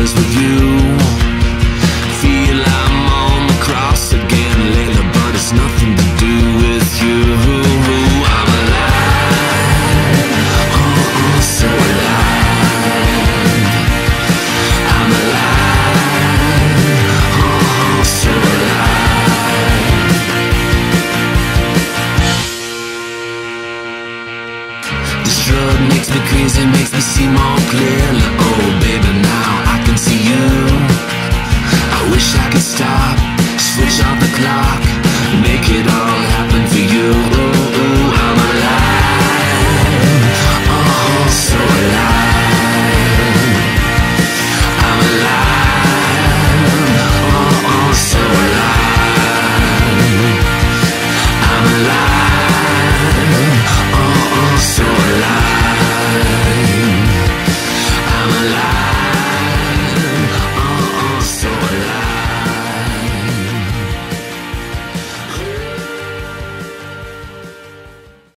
colors with you. Feel I'm on the cross again, Layla, but it's nothing to do with you. I'm alive, oh, so alive. I'm alive, oh, so alive. This drug makes me crazy, makes me see more clearly. Oh baby, now I can see you. I wish I could stop, switch off the clock, make it all happen